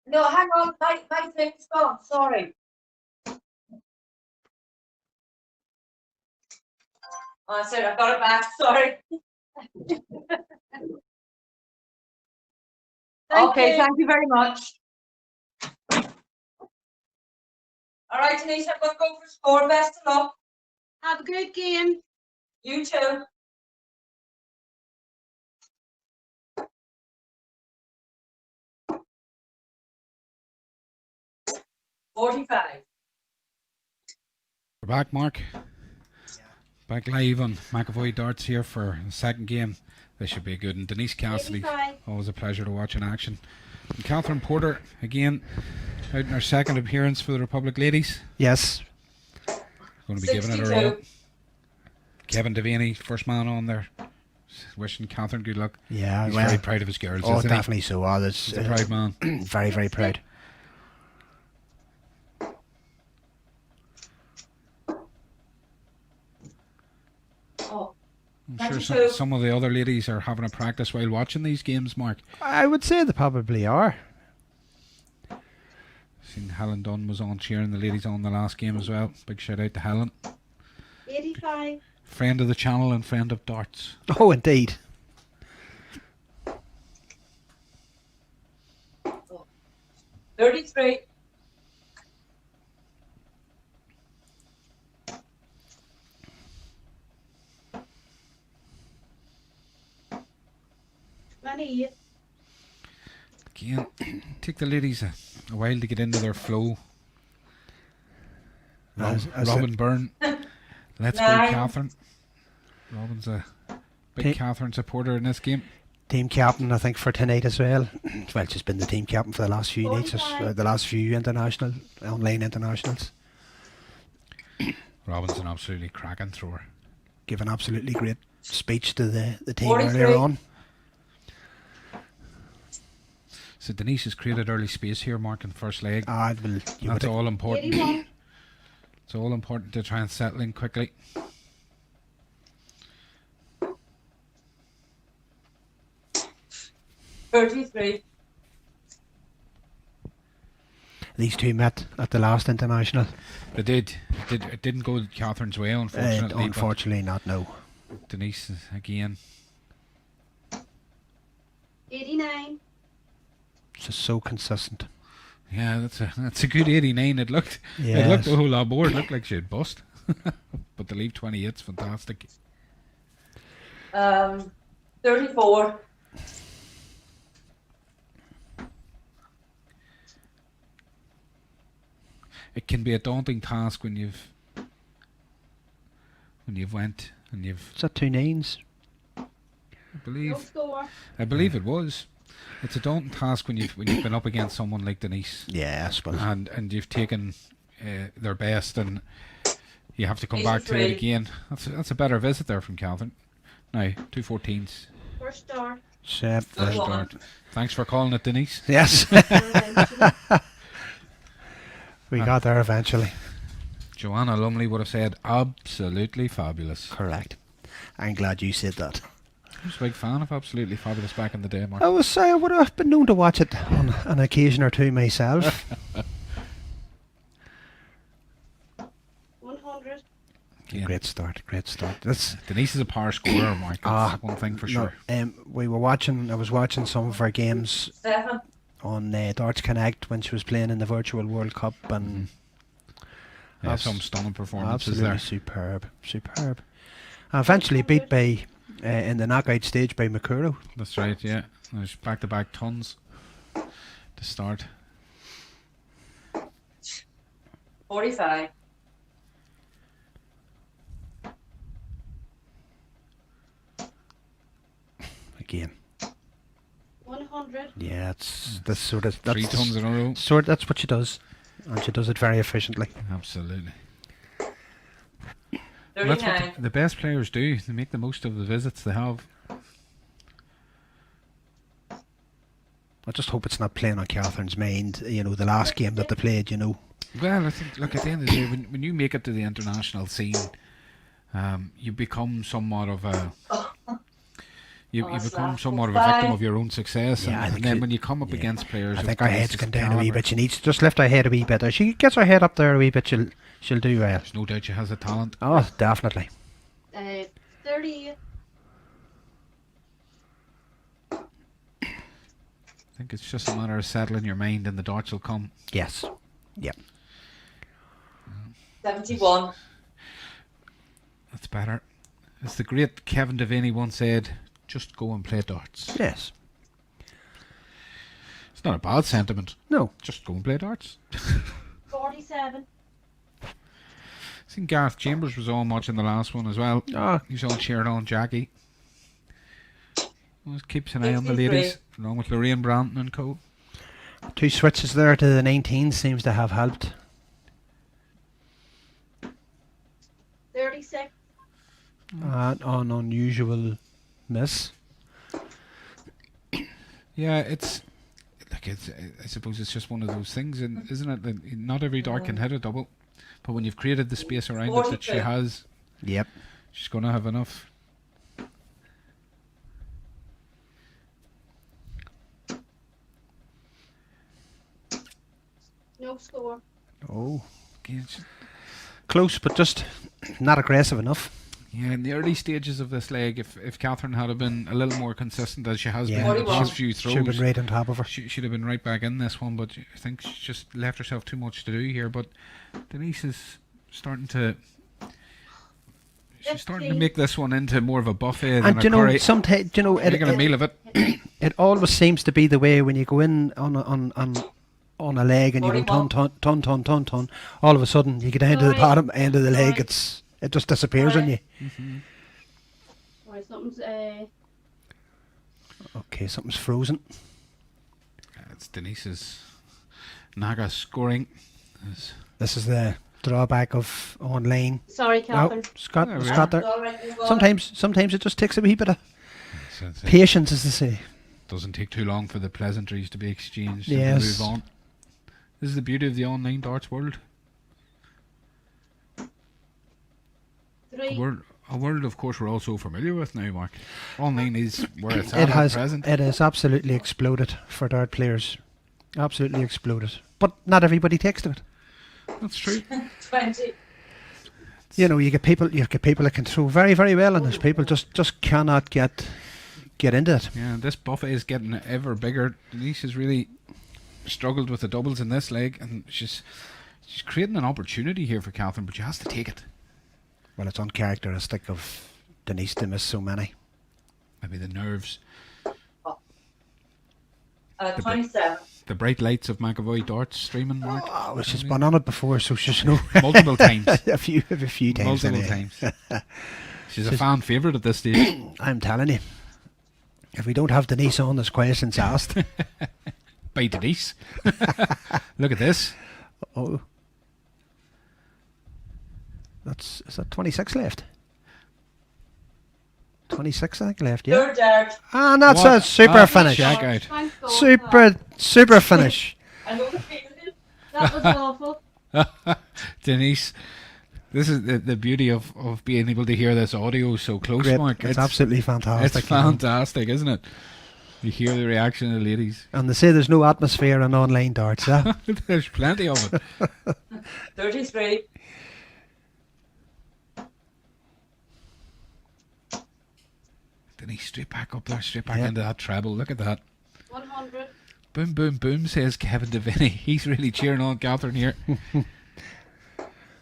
No, hang on, my thing's gone, sorry. Oh, sorry, I got it back, sorry. Thank you very much. All right, Denise, I'm going to go for score. Best of luck. Have a good game. You too. $45. We're back, Mark. Back live on McEvoy Darts here for the second game. This should be a good one. Denise Cassidy, 85. always a pleasure to watch in action. And Catherine Porter, again, out in her second appearance for the Republic Ladies. Yes. Going to be giving it a roll. Kevin Devaney, first man on there. Wishing Catherine good luck. Yeah, He's well, very proud of his girls. Oh, isn't definitely he? so. Oh, that's He's a proud man. Very, very proud. Oh, I'm sure some of the other ladies are having a practice while watching these games, Mark. I would say they probably are. Seen Helen Dunn was on cheering the ladies on the last game as well. Big shout out to Helen. 85. Friend of the channel and friend of darts. Oh, indeed. $33. $28. Again, take the ladies a while to get into their flow. Robin Byrne. Let's go, Nine. Catherine. Robin's a big Catherine supporter in this game. Team captain, I think, for tonight as well. Well, she's been the team captain for the last few nights, the last few online internationals. Robin's an absolutely cracking thrower. Give an absolutely great speech to the team 43. earlier on. So Denise has created early space here, Mark, in first leg. That's all important. 81. It's all important to try and settle in quickly. $33. These two met at the last international. They did. It didn't go Catherine's way, unfortunately. Unfortunately not, no. Denise, again. 89. Just so consistent. Yeah, that's a good 89. It looked a whole lot more. It looked like she'd bust. But to leave 28's fantastic. 34. It can be a daunting task when you've went and you've. Is that 2 9s? No score. I believe it was. It's a daunting task when you've been up against someone like Denise. Yeah, I suppose. And you've taken their best, and you have to come back to it again. That's a better visit there from Catherine. Now 214s. First start. First start. Thanks for calling it, Denise. Yes. We got there eventually. Joanna Lumley would have said absolutely fabulous. Correct. I'm glad you said that. I was a big fan of Absolutely Fabulous back in the day, Mark. I would have been known to watch it on an occasion or two myself. 100. Yeah. Great start. Denise is a power scorer, Mark. That's one thing for sure. I was watching some of her games 7. on Darts Connect when she was playing in the Virtual World Cup, and some stunning performances absolutely there. Superb. Eventually beat by in the knockout stage by Makuro. That's right, yeah. There's back-to-back tons to start. 45. Again. 100. Yeah, that's sort of 3 tons in a row. That's what she does, and she does it very efficiently. Absolutely. 39. That's what the best players do. They make the most of the visits they have. I just hope it's not playing on Catherine's mind. The last game that they played. Well, I think, look, at the end of the day, when you make it to the international scene, you become somewhat of a you That's become last somewhat of a five. victim of your own success, Yeah, I and think then you- when you come up yeah. against players, I of think our head's Denise's gone down a wee calibre, bit. She needs to just lift her head a wee bit. If she gets her head up there a wee bit, she'll do well. there's no doubt she has a talent. Oh, definitely. 38. I think it's just a matter of settling your mind, and the darts will come. Yes. Yep. 71. That's better. As the great Kevin Devaney once said, just go and play darts. Yes. It's not a bad sentiment. No. Just go and play darts. 47. I seen Gareth Chambers was on watching the last one as well. Oh, He's all cheering on Jackie. Always keeps an eye on the 53. ladies, along with Lorraine Branton and co. 2 switches there to the 19 seems to have helped. 36. An unusual miss. Yeah, it's like I suppose it's just one of those things, isn't it? That not every dart can hit a double, but when you've created the space around it that she 42. has, Yep. she's going to have enough. No score. Oh. Okay, it's- Close, but just not aggressive enough. Yeah, in the early stages of this leg, if Catherine had been a little more consistent as she has Yeah. been in the 41. last few Should have throws, been right on top of her. she'd have been right back in this one. But I think she just left herself too much to do here. But Denise is starting to. She's starting to 15. make this one into more of a buffet than And a you know, curry. sometimes Making a meal of it. it always seems to be the way when you go in on a leg and you go 41. ton. All of a sudden you get down to the Sorry. bottom end of the leg. Sorry. It just disappears on you. Right, something's Okay, something's frozen. It's Denise's Naga scoring. It's- This is the drawback of online. sorry, No, Catherine. Scott, There we Scott are. there. All right, move on. Sometimes it just takes a wee bit of it patience, as they say. doesn't take too long for the pleasantries to be exchanged and Yes. to move on. This is the beauty of the online darts world. 3. A world, of course, we're all so familiar with now, Mark. Online is where it's It at has present. it has absolutely exploded for dart players. Absolutely exploded. But not everybody takes to it. That's true. 20. You know, you get people that can throw very, very well, and there's people just cannot get into it. Yeah, this buffet is getting ever bigger. Denise has really struggled with the doubles in this leg, and she's creating an opportunity here for Catherine, but she has to take it. Well, it's uncharacteristic of Denise to miss so many. Maybe the nerves, 27. the bright lights of McEvoy darts streaming, Mark. Oh, well, she's been on it before, so she's Multiple times. a few times. Multiple anyway. times. She's a fan favourite at this stage. I'm telling you, if we don't have Denise on, there's questions asked. By Denise. Look at this. Oh, is that 26 left? 26, I think, left. Yeah, Third dart. and that's What a super a finish. check out. Thank God. Super finish. I know the feeling. That was awful. Denise, this is the beauty of being able to hear this audio so close, Great. Mark. It's absolutely fantastic. It's you know. fantastic, isn't it? You hear the reaction of the ladies. And they say there's no atmosphere in online darts. Huh? There's plenty of it. 33. Denise, straight back up there, straight back Yeah. into that treble. Look at that. 100. Boom, boom, boom, says Kevin Devaney. He's really cheering on Catherine here.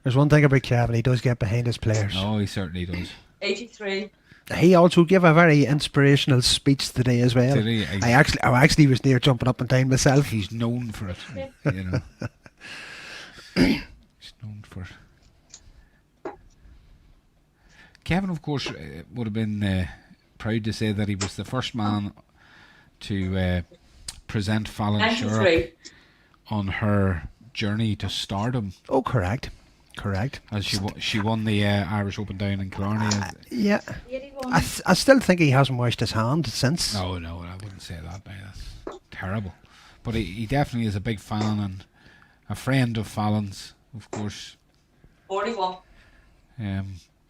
There's one thing about Kevin, he does get behind his players. Oh, he certainly does. 83. He also gave a very inspirational speech today as well. Did he? I actually was near jumping up and down myself. He's known for it, you know. He's known for it. Kevin, of course, would have been proud to say that he was the first man to present Fallon Sherrock 93. on her journey to stardom, Oh, correct. as she won the Irish Open down in Killarney. Yeah, 81. I still think he hasn't washed his hand since. No, I wouldn't say that. Now. That's terrible. But he definitely is a big fan and a friend of Fallon's, of course. 41.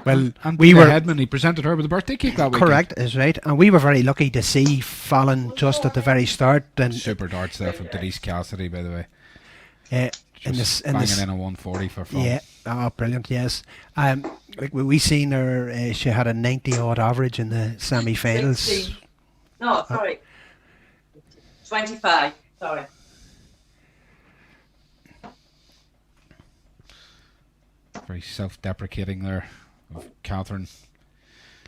Well, And we the were headman, he presented her with a birthday cake that weekend. correct, is right, and we were very lucky to see Fallon just at the very start. And Super darts there from Denise Cassidy, by the way. in Just this, banging in a 140 for fun. yeah, oh, brilliant, yes. Like we seen her, she had a 90 odd average in the semi-finals. 16. No, sorry. 25. Sorry. Very self-deprecating there of Catherine.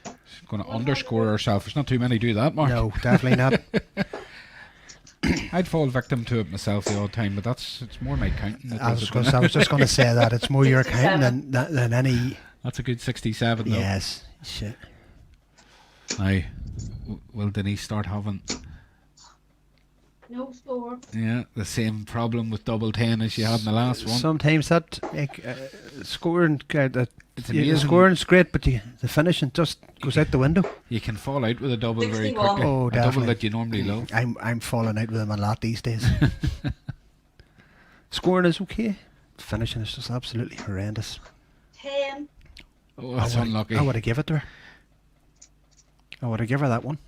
She's going to underscore herself. There's not too many do that, Mark. No, definitely not. I'd fall victim to it myself the odd time, but it's more my counting. That I does was, it. I was just going to say that it's more your counting than any. That's a good 67 though. Yes, shit. Now, will Denise start having No score. the same problem with double 10 as she had in the last one? Sometimes that scoring, It's amazing. scoring's great, but the finishing just goes out the window. You can fall out with a double very 61. quickly. Oh, a double definitely. that you normally love. I'm falling out with them a lot these days. Scoring is okay. Finishing is just absolutely horrendous. 10. Oh, that's I would've- unlucky. I would have given it to her. I would have given her that one.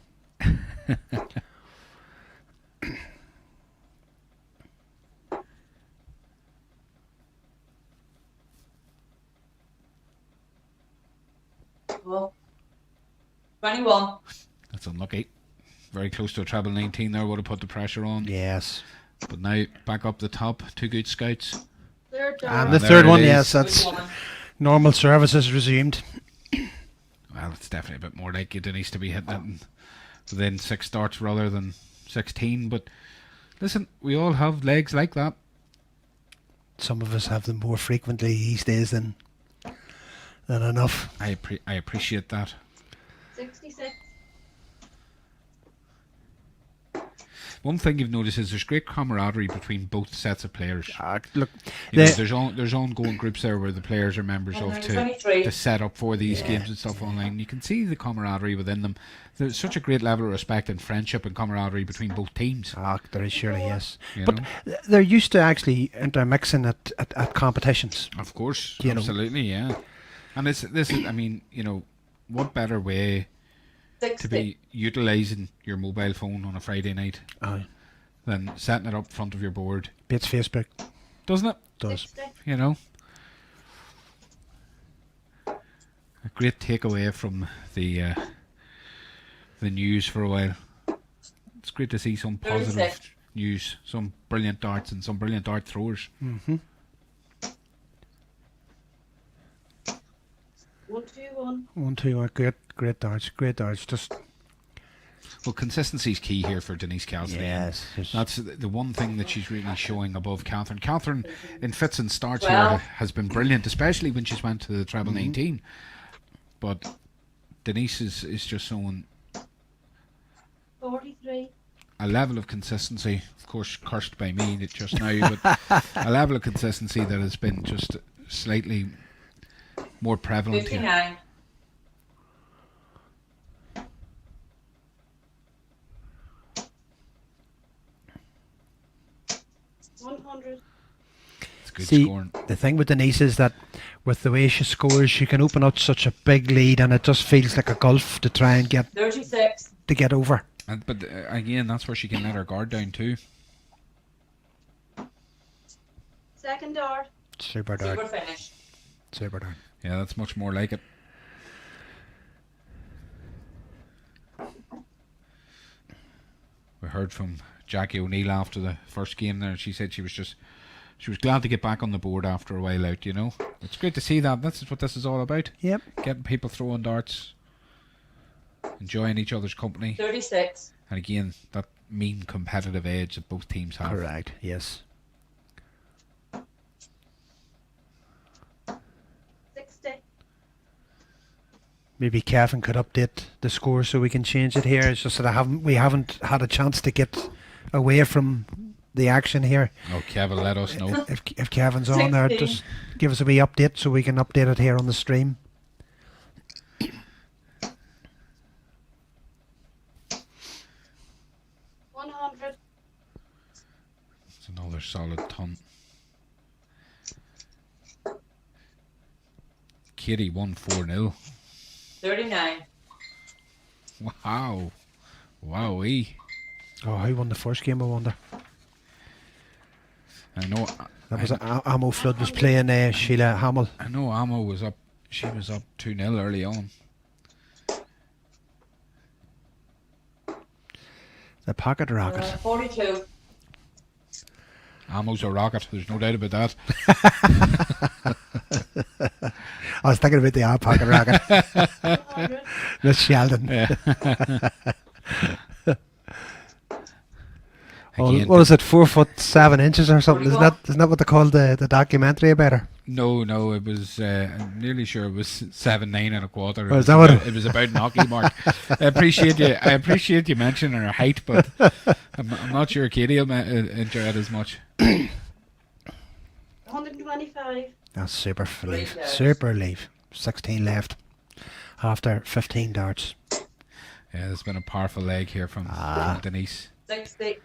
Well, 21. That's unlucky. Very close to a treble 19 there, would have put the pressure on. Yes. But now back up the top, two good scouts. Third And dart. the there third it one, is. yes, that's Good woman. normal services resumed. Well, it's definitely a bit more like it needs to be hitting it within 6 starts rather than 16. But listen, we all have legs like that. Some of us have them more frequently these days than enough. I appreciate that. 66. One thing you've noticed is there's great camaraderie between both sets of players. Look, You know, the- there's ongoing groups there where the players are members And of then 23. to set up for these games and stuff online. You can see the camaraderie within them. There's such a great level of respect and friendship and camaraderie between both teams. there is surely, yes. You But know? they're used to actually intermixing at competitions. Of course, You know. absolutely, yeah. And this is, I mean, you know, what better way 60. to be utilising your mobile phone on a Friday night than setting it up front of your board, Beats Facebook. doesn't it? Does. 60. You know, a great takeaway from the news for a while. It's great to see some positive 36. news, some brilliant darts and some brilliant dart throwers. Mm-hmm. 121. 1, 2, great darts. Just Well, consistency is key here for Denise Cassidy. yes. That's the one thing that she's really showing above Catherine. Catherine, in fits and starts Well. here, has been brilliant, especially when she's went to the treble 19. But Denise is just showing 43. a level of consistency, of course cursed by me just now, but a level of consistency that has been just slightly more prevalent here. 59. It's good See, scoring. the thing with Denise is that with the way she scores, she can open up such a big lead, and it just feels like a gulf to try and get 36. over. But again, that's where she can let her guard down too. Second dart. Super Super dart. finish. Super dart. Yeah, that's much more like it. We heard from Jackie O'Neill after the first game there. She said she was glad to get back on the board after a while out, you know. It's great to see that. That's what this is all about. Yep. Getting people throwing darts, enjoying each other's company. 36. And again, that mean competitive edge that both teams have. Correct. Yes. 60. Maybe Kevin could update the score so we can change it here. It's just that we haven't had a chance to get away from the action here. Oh, Kevin, let us know. If Kevin's on there, 16. just give us a wee update so we can update it here on the stream. It's another solid ton. Katie won 4-0. 39. Wow. Wowee. Oh, who won the first game, I wonder? I know That was Amo Flood was playing Sheila Hamill. I know Amo was up. She was up 2-0 early on. The pocket rocket. 42. Amo's a rocket. There's no doubt about that. I was thinking about the odd pocket rocket. 100. Miss Sheldon. Yeah. Oh, Again, what is it, 4'7" or something? Isn't that what they called the documentary about her? No, it was. I'm nearly sure it was 7'9 1/4. Oh, is that what It was about Knocky Mark. I appreciate you mentioning her height, but I'm not sure Katie will enjoy it as much. 125. That's super for leave. Great, Super leave. 16 left after 15 darts. Yeah, there's been a powerful leg here from Denise. 60.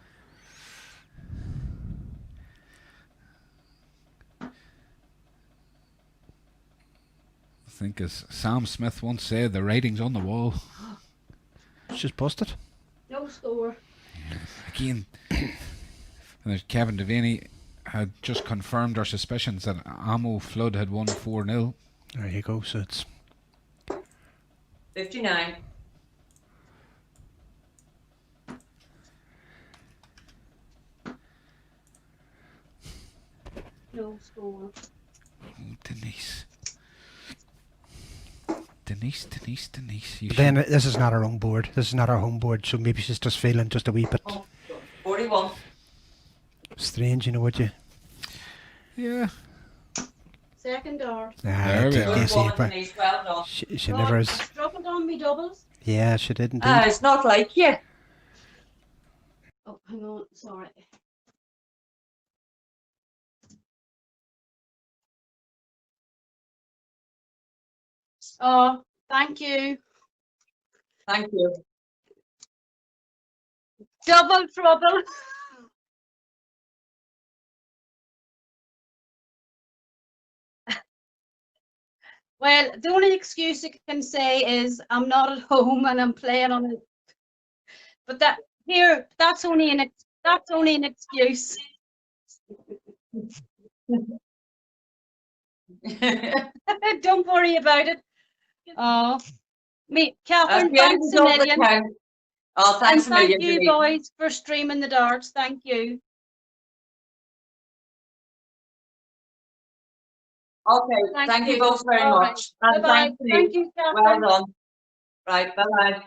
I think, as Sam Smith once said, the writing's on the wall. She's busted. No score. Again, and Kevin Devaney had just confirmed our suspicions that Amo Flood had won 4-0. There you go. So it's 59. No score. Oh, Denise. You But then this is not our own board. This is not our home board. So maybe she's just feeling just a wee bit 41. strange, you know what you? yeah. Second dart. There we are. Good one, Denise. Well done. She never is. Struggled on me doubles. Yeah, she did indeed. It's not like you. Oh, hang on. Sorry. Oh, thank you. Thank you. Double trouble. Well, the only excuse I can say is I'm not at home and I'm playing on it. But that's only an excuse. Don't worry about it. Oh, me, Catherine, thanks a million. Oh, And thanks a million. thank you, Denise. boys, for streaming the darts. Thank you. Okay, thank you both very All right. much. And Bye-bye. thank you. Thank you, Catherine. Well done. Right, bye-bye.